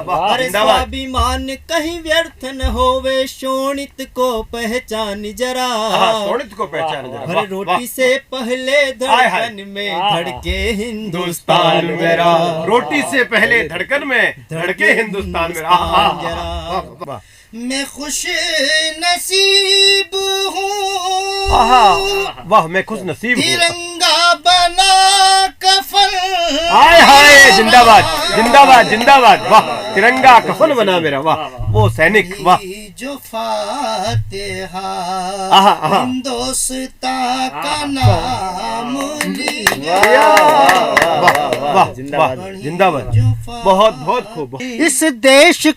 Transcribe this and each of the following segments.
अरे स्वाभिमान कहीं व्यर्थ न होवे, शोणित को पहचान जरा। शोणित को पहचान जरा। अरे रोटी से पहले धड़कन में धड़के हिंदुस्तान मेरा। रोटी से पहले धड़कन में धड़के हिंदुस्तान मेरा। मैं खुश नसीब हूँ, वाह मैं खुश नसीब हूँ। तिरंगा बना कफन। हाय हाय, जिंदाबाद जिंदाबाद जिंदाबाद। वाह, तिरंगा कफन बना मेरा। वाह, वो सैनिक। वाह, जो फातेहा हिंदुस्तान का नाम लिया। वाह जिंदाबाद। बहुत बहुत खूब। इस देश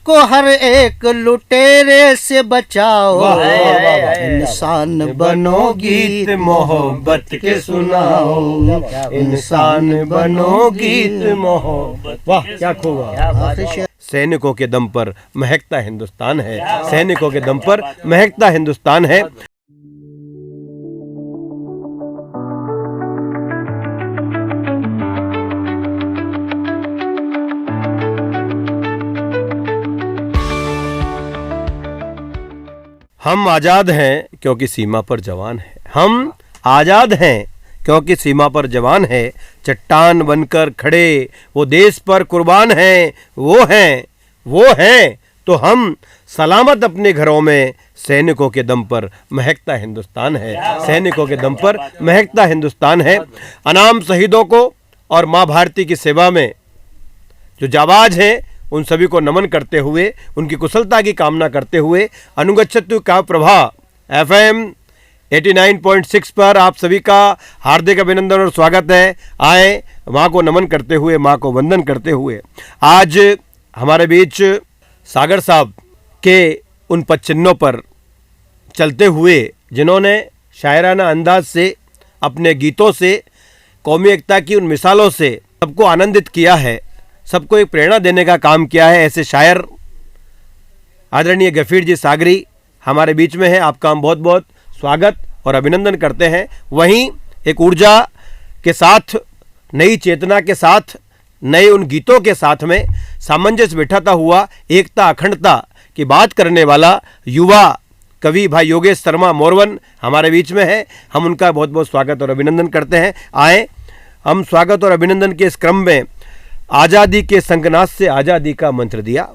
को हर एक लुटेरे से बचाओ। इंसान बनो, गीत मोहब्बत के सुनाओ। इंसान बनो, गीत मोहब्बत। वाह क्या खूब। सैनिकों के दम पर महकता हिंदुस्तान है। सैनिकों के दम पर महकता हिंदुस्तान है। हम आजाद हैं क्योंकि सीमा पर जवान है। हम आजाद हैं क्योंकि सीमा पर जवान है। चट्टान बनकर खड़े वो देश पर कुर्बान हैं। वो हैं तो हम सलामत अपने घरों में। सैनिकों के दम पर महकता हिंदुस्तान है। सैनिकों के दम पर महकता हिंदुस्तान है। अनाम शहीदों को और माँ भारती की सेवा में जो जाबाज हैं उन सभी को नमन करते हुए, उनकी कुशलता की कामना करते हुए, अनुगच्छतु का प्रभा FM 89.6 पर आप सभी का हार्दिक अभिनंदन और स्वागत है। आए माँ को नमन करते हुए, माँ को वंदन करते हुए। आज हमारे बीच सागर साहब के उन पदचिन्हों पर चलते हुए, जिन्होंने शायराना अंदाज से, अपने गीतों से, कौमी एकता की उन मिसालों से सबको आनंदित किया है, सबको एक प्रेरणा देने का काम किया है, ऐसे शायर आदरणीय गफीर जी सागरी हमारे बीच में है। आपका हम बहुत बहुत स्वागत और अभिनंदन करते हैं। वहीं एक ऊर्जा के साथ, नई चेतना के साथ, नए उन गीतों के साथ में सामंजस्य बिठाता हुआ एकता अखंडता की बात करने वाला युवा कवि भाई योगेश शर्मा मोरवन हमारे बीच में है। हम उनका बहुत बहुत स्वागत और अभिनंदन करते हैं। आए हम स्वागत और अभिनंदन के इस क्रम में आज़ादी के शंखनाद से आज़ादी का मंत्र दिया।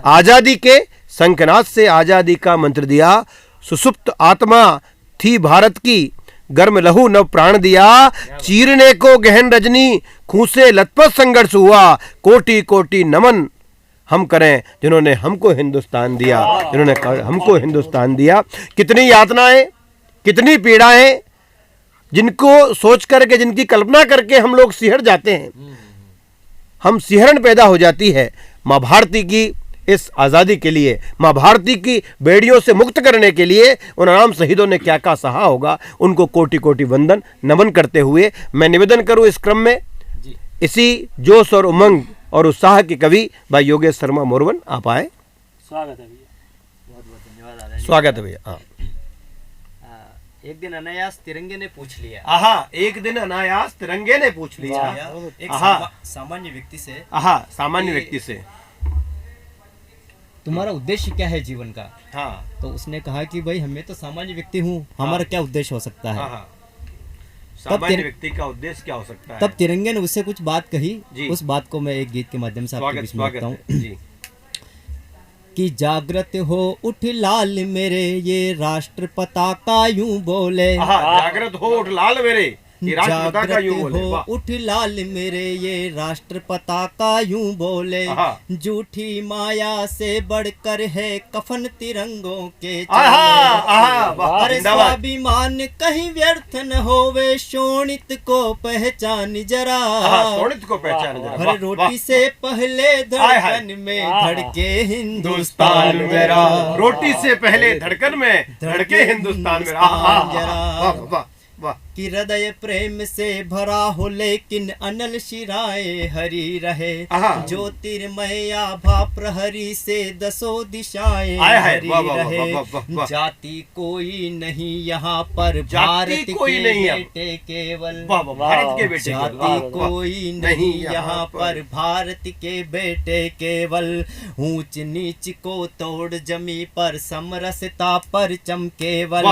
आज़ादी के शंखनाद से आज़ादी का मंत्र दिया। सुसुप्त आत्मा थी भारत की, गर्म लहू नव प्राण दिया। चीरने को गहन रजनी, खून से लथपथ संघर्ष हुआ। कोटि कोटि नमन हम करें जिन्होंने हमको हिंदुस्तान दिया, जिन्होंने हमको हिंदुस्तान दिया। कितनी यातनाएं, कितनी पीड़ाएं, जिनको सोच करके, जिनकी कल्पना करके हम लोग सिहर जाते हैं, हम सिहरन पैदा हो जाती है। माँ भारती की इस आज़ादी के लिए, माँ भारती की बेड़ियों से मुक्त करने के लिए उन अनाम शहीदों ने क्या क्या सहा होगा, उनको कोटि कोटि वंदन नमन करते हुए मैं निवेदन करूं इस क्रम में इसी जोश और उमंग और उत्साह के कवि भाई योगेश शर्मा मोरवन आप आए। स्वागत है भैया, बहुत बहुत धन्यवाद। स्वागत है भैया। एक दिन अनायास तिरंगे ने पूछ लिया। एक दिन अनायास तिरंगे ने पूछ लिया एक सामान्य व्यक्ति से, सामान्य व्यक्ति से, तुम्हारा उद्देश्य क्या है जीवन का? हाँ, तो उसने कहा कि भाई मैं तो सामान्य व्यक्ति हूँ, हमारा क्या उद्देश्य हो सकता है? सामान्य व्यक्ति का उद्देश्य क्या हो सकता है? तब तिरंगे ने उससे कुछ बात कही। उस बात को मैं एक गीत के माध्यम से आपके बीच में रखता हूँ कि जागृत हो उठ लाल मेरे, ये राष्ट्र पताका यूं बोले। जागृत हो उठ लाल मेरे, जागृत हो उठ लाल मेरे, ये राष्ट्र पताका यूं बोले। झूठी माया से बढ़कर है कफन तिरंगों के चले। अरे स्वाभिमान कहीं व्यर्थ न होवे, शोणित को पहचान जरा। शोणित को पहचान जरा। अरे रोटी से पहले धड़कन में धड़के हिंदुस्तान मेरा। रोटी से पहले धड़कन में धड़के हिंदुस्तान मेरा। जरा कि हृदय प्रेम से भरा हो लेकिन अनल शिराए हरी रहे। ज्योतिर्मय आभा प्रहरी से दसों दिशाएं हरी रहे। जाति कोई नहीं यहाँ पर, भारत के बेटे केवल, भारत के बेटे, जाति कोई नहीं यहाँ पर, भारत के बेटे केवल। ऊंच नीच को तोड़ जमी पर, समरसता पर चमकेवल।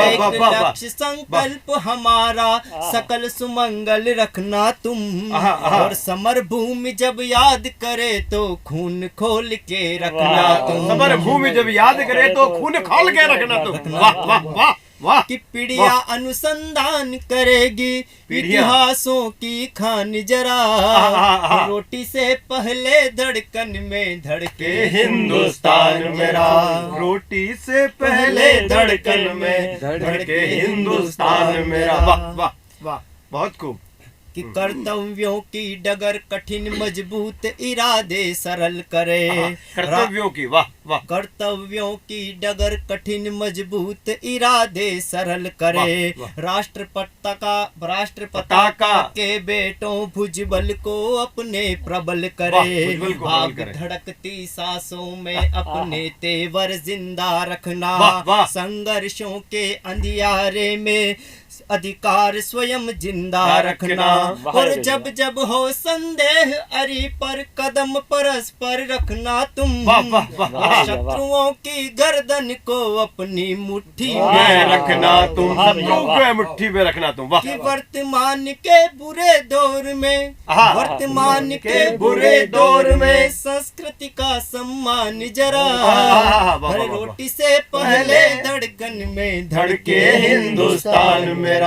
एक लक्ष्य संकल्प हमारा, सकल सुमंगल रखना तुम। और समर भूमि जब याद करे तो खून खोल के रखना तुम। समर भूमि जब याद करे तो खून खोल के रखना तुम। वाह वाह वाह वाह। कि पीढ़ियां अनुसंधान करेगी इतिहासों की खान जरा। रोटी से पहले धड़कन में धड़के हिंदुस्तान मेरा। रोटी से पहले धड़कन में धड़के हिंदुस्तान मेरा। वाह वाह वाह, बहुत खूब। कि कर्तव्यों की डगर कठिन मजबूत इरादे सरल करे। कर्तव्यों की, वाह वाह। कर्तव्यों की डगर कठिन मजबूत इरादे सरल करे। राष्ट्र पताका के बेटों भुजबल को अपने प्रबल करे। आग धड़कती सांसों में अपने तेवर जिंदा रखना। संघर्षों के अंधियारे में अधिकार स्वयं जिंदा रखना। और जब जब हो संदेह अरी पर, कदम परस्पर रखना तुम। शत्रुओं की गर्दन को अपनी मुट्ठी में रखना तुम। शत्रुओं को मुट्ठी में रखना तुम। कि वर्तमान के बुरे दौर में, वर्तमान के बुरे दौर में संस्कृति का सम्मान जरा। हर रोटी से पहले धड़कन में धड़के हिंदुस्तान मेरा।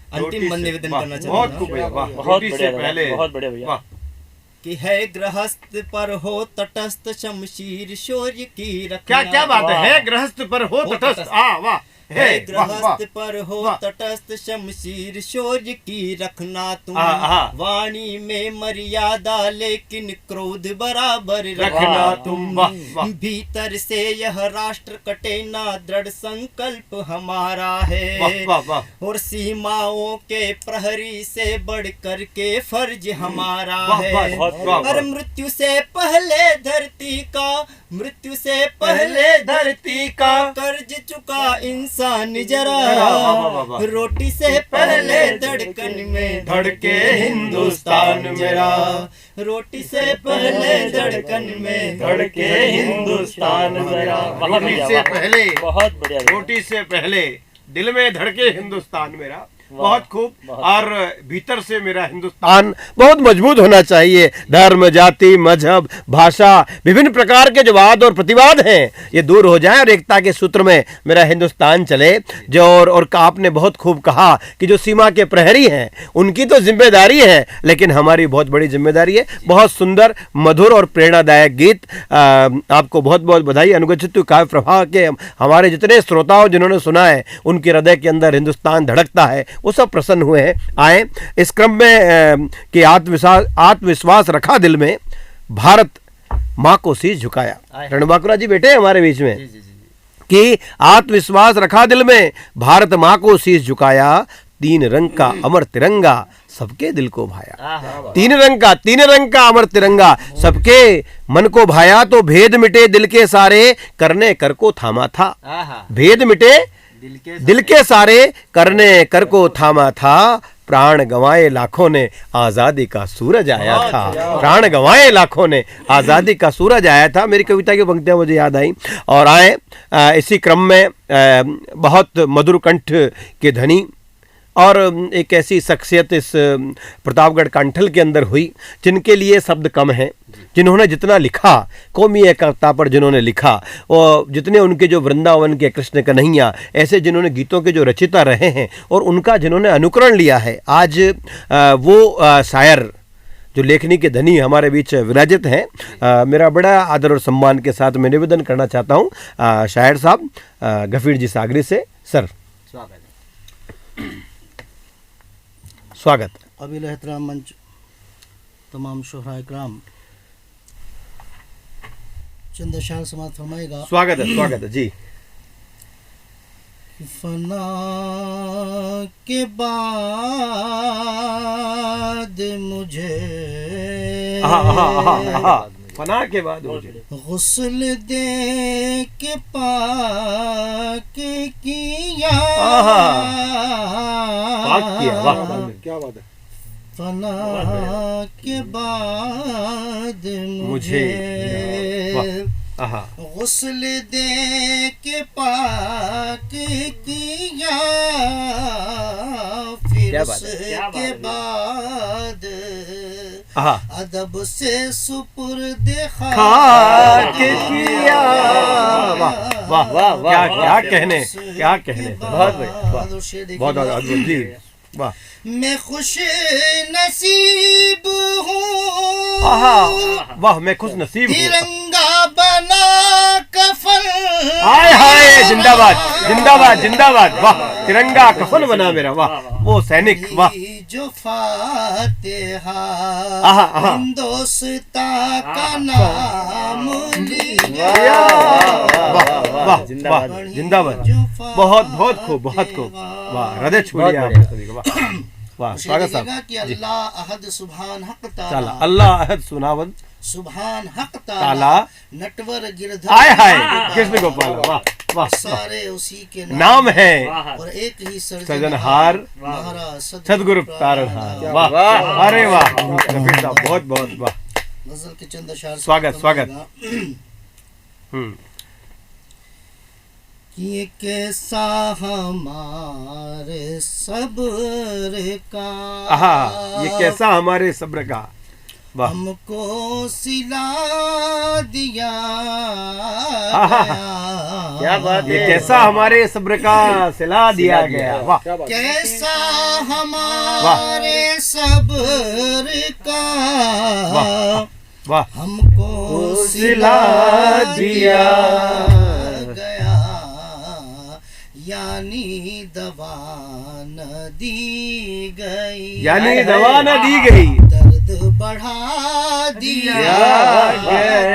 अंतिम मन निवेदन करना चाहता हूँ। बहुत बढ़िया, बहुत बढ़िया, बहुत बढ़िया भैया। कि है गृहस्थ पर हो तटस्थ शमशीर शौर्य की रखना। क्या क्या बात है गृहस्थ पर हो तटस्थ। वाह। है गृहस्थ पर हो तटस्थ शमशीर शौर्य की रखना तुम। वाणी में मर्यादा लेकिन क्रोध बराबर रखना तुम। भीतर से यह राष्ट्र कटे ना दृढ़ संकल्प हमारा है। और सीमाओं के प्रहरी से बढ़ कर के फर्ज हमारा है। और मृत्यु से पहले धरती का, मृत्यु से पहले धरती का कर्ज चुका इंसान जरा। रोटी से पहले धड़कन में धड़के हिंदुस्तान मेरा। रोटी से पहले धड़कन में धड़के हिंदुस्तान मेरा। रोटी से पहले, बहुत बढ़िया, रोटी से पहले दिल में धड़के हिंदुस्तान मेरा। बहुत खूब। और भीतर से मेरा हिंदुस्तान बहुत मजबूत होना चाहिए। धर्म, जाति, मजहब, भाषा, विभिन्न प्रकार के जो वाद और प्रतिवाद हैं ये दूर हो जाए और एकता के सूत्र में मेरा हिंदुस्तान चले। जो और आपने बहुत खूब कहा कि जो सीमा के प्रहरी हैं उनकी तो जिम्मेदारी है, लेकिन हमारी बहुत बड़ी जिम्मेदारी है। बहुत सुंदर, मधुर और प्रेरणादायक गीत। आपको बहुत बहुत बधाई। अनुगछित काव्य प्रभा के हमारे जितने श्रोताओं जिन्होंने सुना है उनके हृदय के अंदर हिंदुस्तान धड़कता है, वो सब प्रसन्न हुए हैं। आए इस क्रम में कि आत्मविश्वास रखा दिल में, भारत माँ को शीश झुकाया। रणबाकुरा जी बैठे हमारे बीच में। कि आत्मविश्वास रखा दिल में, भारत माँ को शीश झुकाया। 3 रंग का अमर तिरंगा सबके दिल को भाया। 3 रंग का अमर तिरंगा सबके मन को भाया। तो भेद मिटे दिल के सारे, करने कर को थामा था। भेद मिटे दिल के सारे, करने कर को थामा था। प्राण गंवाए लाखों ने, आजादी का सूरज आया था। प्राण गंवाए लाखों ने, आजादी का सूरज आया था। मेरी कविता की पंक्तियां मुझे याद आई। और आए इसी क्रम में बहुत मधुर कंठ के धनी और एक ऐसी शख्सियत इस प्रतापगढ़ कांठल के अंदर हुई जिनके लिए शब्द कम हैं, जिन्होंने जितना लिखा, कौमी एकता पर जिन्होंने लिखा, और जितने उनके जो वृंदावन के कृष्ण कन्हैया, ऐसे जिन्होंने गीतों के जो रचिता रहे हैं और उनका जिन्होंने अनुकरण लिया है, आज वो शायर जो लेखनी के धनी हमारे बीच विराजित हैं। मेरा बड़ा आदर और सम्मान के साथ मैं निवेदन करना चाहता हूँ शायर साहब गफीर जी सागरी से। सर स्वागत। अबिल एहतराम मंच, तमाम शोहराए कराम, चंद अशार समात फरमाएगा। स्वागत है जी। फना के बाद मुझे फना के बाद मुझे गुस्ल दे के पाक किया। पाक किया, वाह क्या बात है। फना के बाद मुझे गुस्ल दे के पाक किया। फिर उसके बाद अदब से सुपुर्द खाक किया। वाह वाह वाह, क्या कहने, क्या कहने। बहुत बहुत अद्भुत जी, वाह। मैं खुश नसीब हूँ, वाह मैं खुश नसीब हूँ। तिरंगा बना कफन, हाय हाय, जिंदाबाद जिंदाबाद जिंदाबाद, वाह। तिरंगा कफन बना मेरा, वाह। वो सैनिक, वाह। जो फातिहा हिंदुस्तां का नाम लिया। वाह वाह जिंदाबाद जिंदाबाद, बहुत बहुत खूब, बहुत खूब, वाह। हृदय छू लिया आपने सभी को, वाह वाह। स्वागत साहब कि अल्लाह अहद सुभान हक ताला, अल्लाह अहद सुनावन सुभान हक ताला, नटवर गिरधर, हाय हाय कृष्ण गोपाल, वाह वाह। सारे उसी के नाम है और एक ही सृजनहार महाराज सदगुरु तारणहार, वाह। अरे वाह रफीक साहब, बहुत बहुत वाह। गजल के चंद अशार स्वागत स्वागत। ये कैसा हमारे सब्र का, ये कैसा हमारे सब्र का, वाह। हमको सिला दिया क्या बात है। ये कैसा हमारे सब्र का सिला दिया गया, वाह। कैसा हमारे सब्र का, वाह। हमको सिला दिया गया, यानी दवा न दी गई, यानी दवा न दी गई, दर्द बढ़ा दिया गया,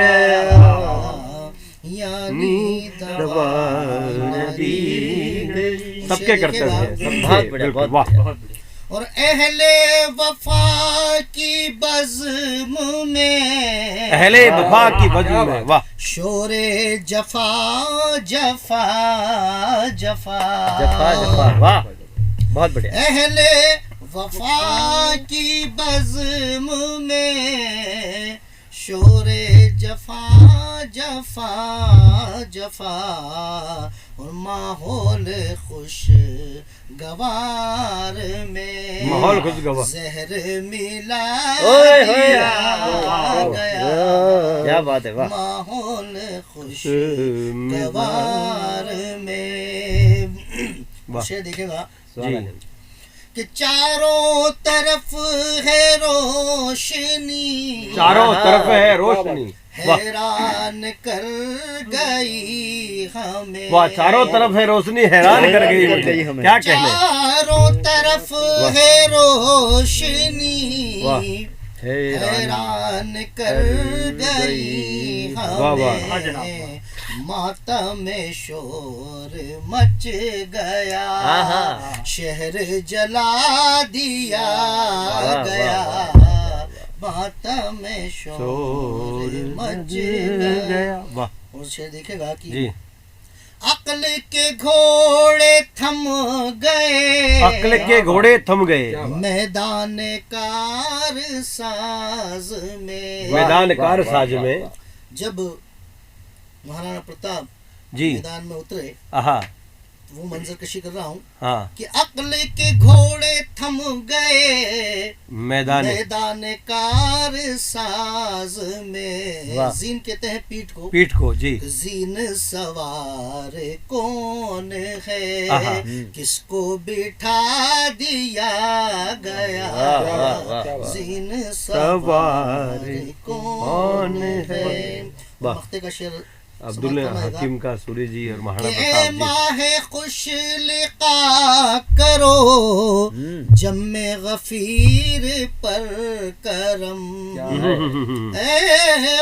यानी दवा न दी गई। सबके कर्तव्य है, बहुत बढ़िया, बहुत वाह। और अहले वफा की बज़्म में, अहले वफा की बज़्म में, वाह। शोरे जफा जफा जफा जफा जफा, वाह बहुत बढ़िया। अहले वफा की बज़्म में शोरे जफा जफा जफा, और माहौल खुश गवार में, माहौल खुशगवार, जहर मिला गया, क्या बात है, वाह। माहौल खुश गवार में। शेर देखेगा कि चारों तरफ है रोशनी, चारों तरफ है रोशनी, हैरान कर गई हमें, वाह। चारों तरफ है रोशनी, हैरान कर गई हमें, क्या कहने। चारों तरफ है रोशनी, हैरान कर गई हमें, मातम में शोर मच गया, शहर जला दिया गया, मातम में शोर मच गया, वाह। और शेर देखेगा कि अक्ल के घोड़े थम गए, अक्ल के घोड़े थम गए, मैदान कार साज में, मैदान कार साज में। जब महाराणा प्रताप जी मैदान में उतरे, वो मंजर कशी कर रहा हूँ कि अक्ल के घोड़े थम गए, मैदान कार साज में, जीन कहते हैं पीठ को जी। जीन सवार कौन है, किसको बिठा दिया गया, जीन सवार कौन है। वक्ते का शेर अब्दुल हकीम का सूरी जी और महाराणा प्रताप जी। माहे खुश लिका करो, जम्मे गफीर पर करम,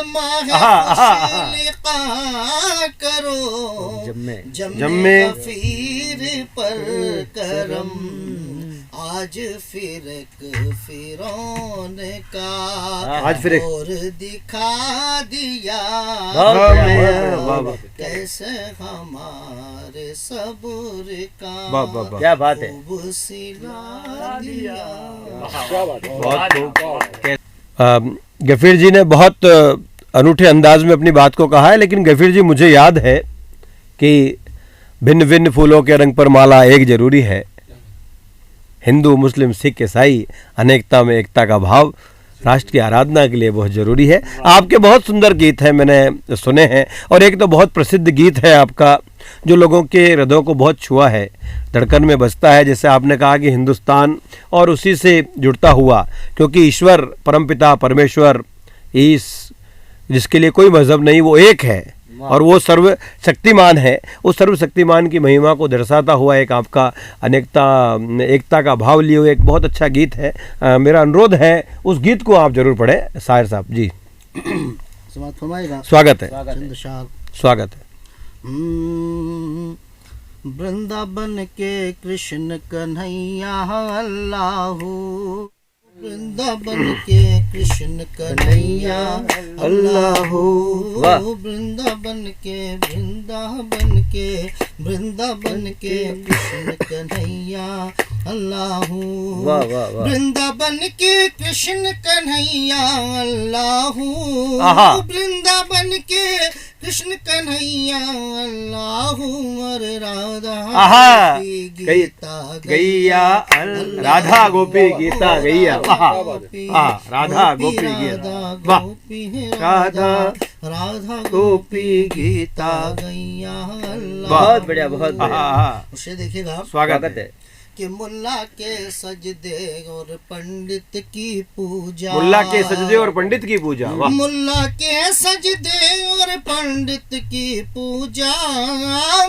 माहे खुश लिका करो, जम्मे गफीर सिर पर करम, आज फिर एक फिरौन का आज फिर एक और दिखा दिया, कैसे हमारे सब्र का क्या बात है, खूब सिला दिया। गफीर जी ने बहुत अनूठे अंदाज में अपनी बात को कहा है, लेकिन गफीर जी मुझे याद है कि भिन्न भिन्न फूलों के रंग पर माला एक जरूरी है, हिंदू मुस्लिम सिख ईसाई अनेकता में एकता का भाव राष्ट्र की आराधना के लिए बहुत ज़रूरी है। आपके बहुत सुंदर गीत हैं, मैंने सुने हैं, और एक तो बहुत प्रसिद्ध गीत है आपका जो लोगों के हृदयों को बहुत छुआ है, धड़कन में बजता है, जैसे आपने कहा कि हिंदुस्तान और उसी से जुड़ता हुआ, क्योंकि ईश्वर परमपिता परमेश्वर ईस जिसके लिए कोई मजहब नहीं, वो एक है और वो सर्वशक्तिमान है। उस सर्वशक्तिमान की महिमा को दर्शाता हुआ एक आपका अनेकता एकता का भाव लिए हुए एक बहुत अच्छा गीत है। मेरा अनुरोध है उस गीत को आप जरूर पढ़ें। साहिर साहब जी समाप्त फरमाएगा। स्वागत है, चंद शाह। स्वागत है। वृंदावन के कृष्ण कन्हैया अल्लाहू, वृंदावन के कृष्ण कन्हैया अल्लाहू, वृंदावन के कृष्ण कन्हैया अल्लाहू, वृंदावन के कृष्ण कन्हैया अल्लाहू, वृंदावन के कृष्ण कन्हैया अल्लाहू, और राधा गीता गैया, राधा गोपी गीता गैया, राधा गोपी गीता, राधा गोपी गीता गैया। बहुत बढ़िया, बहुत बढ़िया। उसे देखिएगा, स्वागत है कि मुल्ला के सजदे और पंडित की पूजा, मुल्ला के सजदे और पंडित की पूजा, मुल्ला के सजदे और पंडित की पूजा,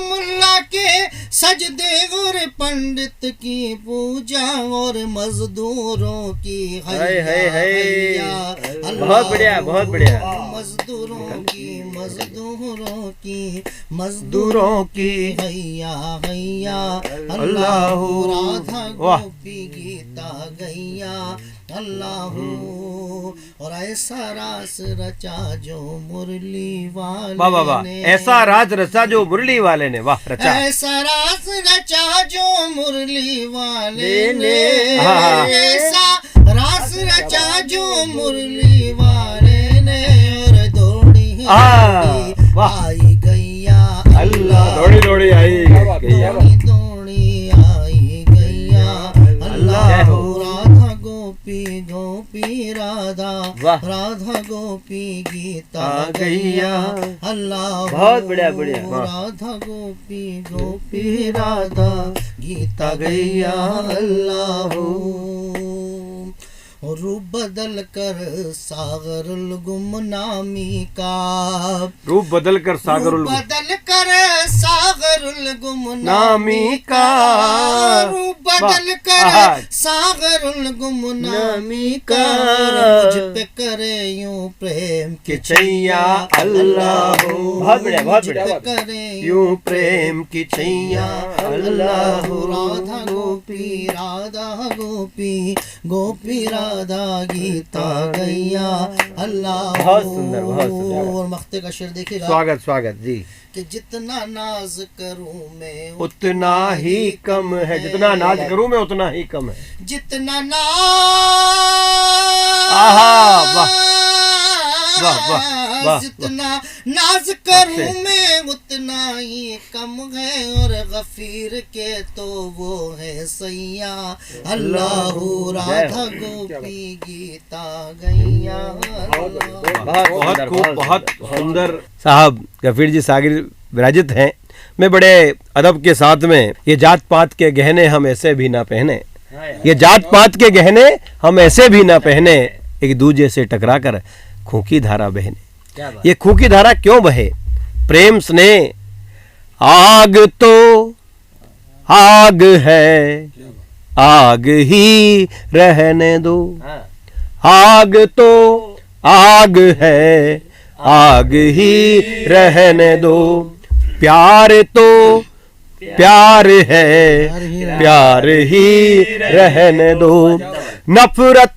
मुल्ला के सजदे और पंडित की पूजा, और मजदूरों की हैया, बहुत बढ़िया, बहुत बढ़िया। मजदूरों की हैया हैया अल्लाहू, राधा गोपी गीता गैया अल्लाहू, और ऐसा रास रचा जो मुरली वाले ने, ऐसा राज रचा जो मुरली वाले ने, वाह रचा, ऐसा रास रचा जो मुरली वाले ने, ऐसा रास रचा जो मुरली वाले ने, और दौड़ी आई गैया अल्लाह, दौड़ी दौड़ी आई गैया, दौड़ी आई गैया अल्लाह, राधा गोपी राधा, राधा गोपी गीता गैया अल्लाह, बहुत बढ़िया, बढ़िया। राधा गोपी राधा गीता गैया अल्लाह, रूप बदल कर सागरुल गुमनामी का, रूप बदल कर सागरुल गुमनामी का, रूप बदल कर सागरुल गुमनामी का, मुझ पे करे यूं प्रेम की छैया अल्लाह, बहुत बढ़िया, बहुत बढ़िया, करे यूं प्रेम की छैया अल्लाह, राधा गोपी राधा गीता गैया अल्लाह। बहुत सुंदर, बहुत सुंदर। और मख्ते का शेर देखिएगा, स्वागत स्वागत जी, कि जितना नाज करूं मैं उतना ही कम है, जितना नाज करूं मैं उतना ही कम है, जितना जितना नाज करूं मैं उतना ही कम है, और गफीर के तो वो है सैया अल्लाह, राधा गोपी गीता गैया। बहुत खूब, बहुत सुंदर। साहब गफीर जी सागिर विराजित हैं। मैं बड़े अदब के साथ में, ये जात पात के गहने हम ऐसे भी ना पहने, ये जात पात के गहने हम ऐसे भी ना पहने, एक दूजे से टकरा कर खूंकी धारा बहने। ये खूंकी धारा क्यों बहे? प्रेम स्नेह आग तो आग है, आग ही रहने दो, आग तो आग है, आग ही रहने दो, प्यार तो प्यार है, प्यार ही रहने दो। नफरत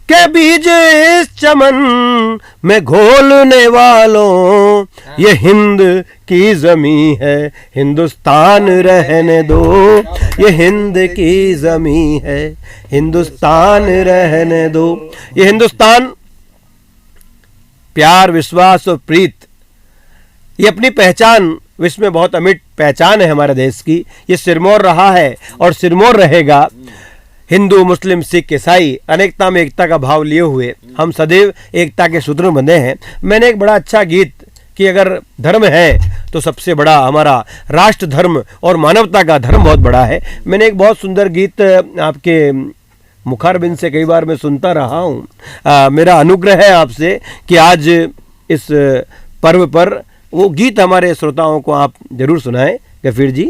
के बीज इस चमन में घोलने वालों, ये हिंद की जमी है, हिंदुस्तान रहने दो। ये हिंद की जमी है, हिंदुस्तान रहने दो। ये हिंदुस्तान प्यार, विश्वास और प्रीत, ये अपनी पहचान, विश्व में बहुत अमिट पहचान है हमारे देश की। ये सिरमौर रहा है और सिरमौर रहेगा। हिंदू, मुस्लिम, सिख, ईसाई अनेकता में एकता का भाव लिए हुए हम सदैव एकता के सूत्र में बंधे हैं। मैंने एक बड़ा अच्छा गीत कि अगर धर्म है तो सबसे बड़ा हमारा राष्ट्र धर्म और मानवता का धर्म बहुत बड़ा है। मैंने एक बहुत सुंदर गीत आपके मुखारबिंद से कई बार मैं सुनता रहा हूँ। मेरा अनुग्रह है आपसे कि आज इस पर्व पर वो गीत हमारे श्रोताओं को आप जरूर सुनाएं। गफीर जी,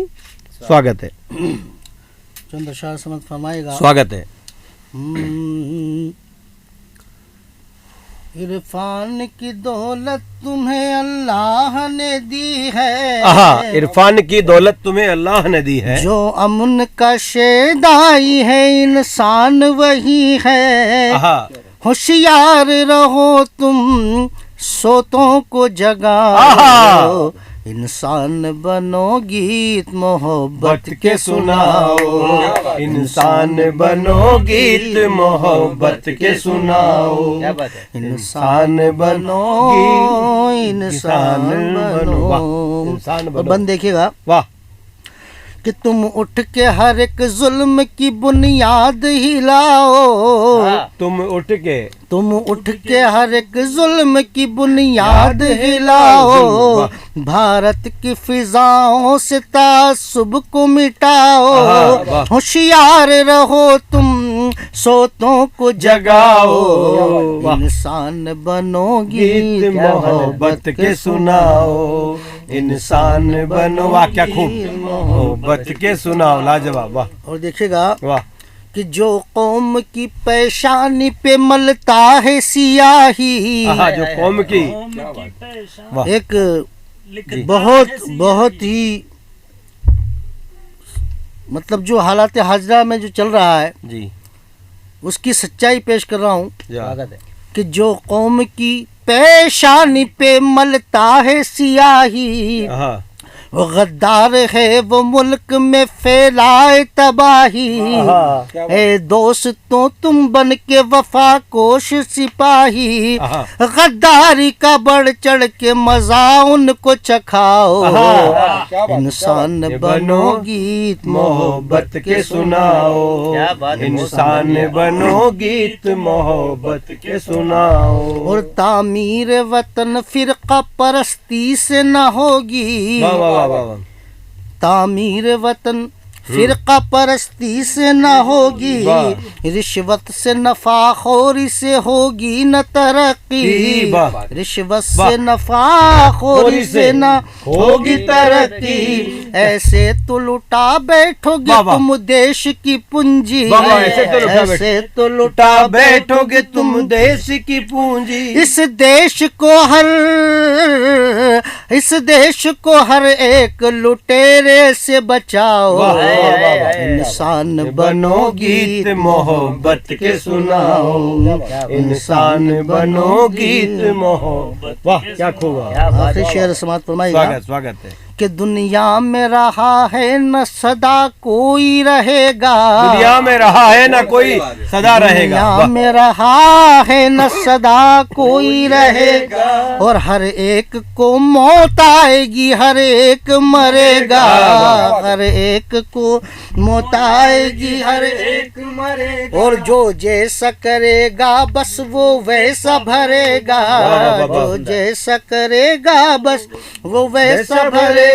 स्वागत है। चंद अशार समझ फरमाएगा। स्वागत है। इरफान की दौलत तुम्हें अल्लाह ने दी है। आहा, इरफान की दौलत तुम्हें अल्लाह ने दी है। जो अमन का शेदाई है इंसान वही है। आहा, होशियार रहो तुम, सोतों को जगाओ। इंसान बनो, गीत मोहब्बत के सुनाओ। इंसान बनो, गीत मोहब्बत के सुनाओ। इंसान बनो, इंसान बनो। इंसान और बनो। बंद देखिएगा वाह। कि तुम उठ के हर एक जुल्म की बुनियाद हिलाओ। तुम उठ के हर एक जुल्म की बुनियाद हिलाओ। भारत की फिजाओं से तासुब को मिटाओ। होशियार रहो तुम, सोतों को जगाओ। इंसान बनो, गीत मोहब्बत के सुनाओ। इंसान बनो। वाह, क्या खूब। मोहब्बत के सुनाओ। लाजवाब। वाह। और देखिएगा वाह। कि जो कौम की पेशानी पे मलता है सियाही। जो कौम की एक बहुत ही मतलब जो हालात हाजरा में जो चल रहा है जी, उसकी सच्चाई पेश कर रहा हूँ। स्वागत है। कि जो कौम की पेशानी पे मलता है सियाही, वो गद्दार है, वो मुल्क में फैलाए तबाही। ए दोस्तों तुम बन के वफा कोश सिपाही, गद्दारी का बढ़ चढ़ के मजा उनको चखाओ। इंसान बनो, गीत मोहब्बत के सुनाओ। इंसान बनो, गीत मोहब्बत के सुनाओ। और तामीर वतन फिरका परस्ती से न होगी। तामीर वतन फिरका परस्ती से न होगी। रिश्वत से नफाखोरी से होगी न तरक्की। रिश्वत से नफाखोरी से न होगी तरक्की। ऐसे तो लुटा बैठोगे तुम देश की पूंजी। ऐसे तो लुटा बैठोगे तुम देश की पूंजी। इस देश को हर एक लुटेरे से बचाओ। इंसान बनो, गीत मोहब्बत के सुनाओ। इंसान बनो, गीत मोहब्बत। वाह, क्या खूब। आखिरी शेर समाप्त फरमाइएगा। स्वागत है। कि दुनिया में रहा है न सदा कोई रहेगा। दुनिया में रहा है न कोई सदा रहेगा। दुनिया में रहा है न सदा कोई रहेगा। और हर एक को मौत आएगी, हर एक मरेगा। हर एक को मौत आएगी, हर एक मरेगा। और जो जैसा करेगा बस वो वैसा भरेगा। जो जैसा करेगा बस वो वैसा भरेगा।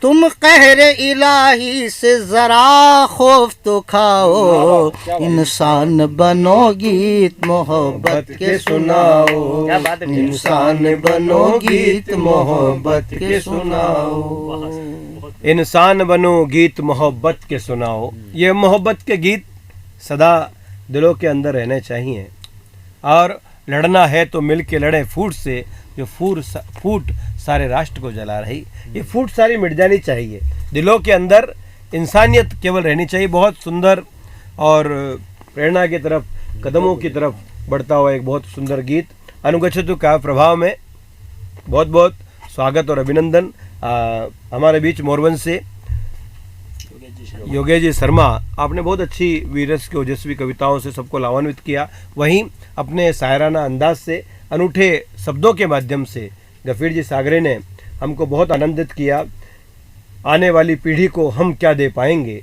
तुम कहरे इलाही से जरा खौफ तो खाओ। इंसान बनो, गीत मोहब्बत के सुनाओ। इंसान बनो, गीत मोहब्बत के सुनाओ। इंसान बनो, गीत मोहब्बत के सुनाओ। ये मोहब्बत के गीत सदा दिलों के अंदर रहने चाहिए। और लड़ना है तो मिल के लड़े फूट से, जो फूट सारे राष्ट्र को जला रही। ये फूट सारी मिट जानी चाहिए, दिलों के अंदर इंसानियत केवल रहनी चाहिए। बहुत सुंदर और प्रेरणा की तरफ, कदमों की तरफ बढ़ता हुआ एक बहुत सुंदर गीत अनुगच्छतु काव्य प्रभाव में। बहुत बहुत स्वागत और अभिनंदन। हमारे बीच मोरबन से योगेश जी शर्मा, आपने बहुत अच्छी वीरस की ओजस्वी कविताओं से सबको लाभान्वित किया। वहीं अपने शायराना अंदाज से, अनूठे शब्दों के माध्यम से गफीर जी सागरे ने हमको बहुत आनंदित किया। आने वाली पीढ़ी को हम क्या दे पाएंगे,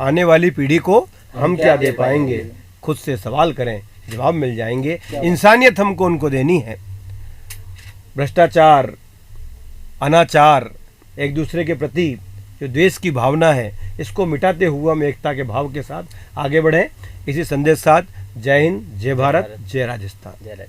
आने वाली पीढ़ी को हम क्या दे पाएंगे, खुद से सवाल करें जवाब मिल जाएंगे। इंसानियत हमको उनको देनी है। भ्रष्टाचार, अनाचार, एक दूसरे के प्रति जो द्वेष की भावना है, इसको मिटाते हुए हम एकता के भाव के साथ आगे बढ़ें। इसी संदेश के साथ जय हिंद, जय भारत, जय राजस्थान।